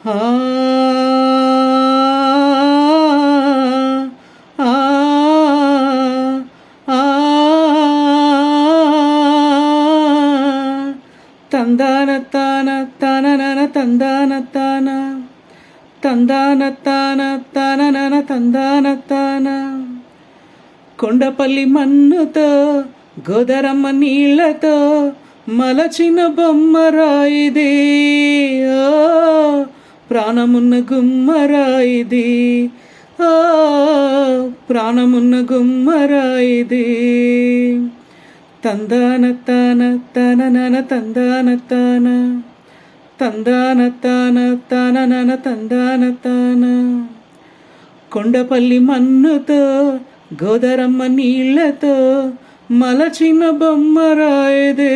ఆ ఆ ఆ తందాన తాన తననన తందాన తాన తందాన తాన తననన తందాన తాన కొండపల్లి మన్నుతో గోదరమ్మ నీళ్లతో మలచిన బొమ్మరాయిది ఓ ప్రాణమున్న గుమ్మరాయిది ఓ ప్రాణమున్న గుమ్మరాయిది తందాన తాన తననన తందాన తాన తందాన తాన తననన తందాన తాన కొండపల్లి మన్నుతో గోదరమ్మ నీళ్లతో మలచిన బొమ్మరాయిదే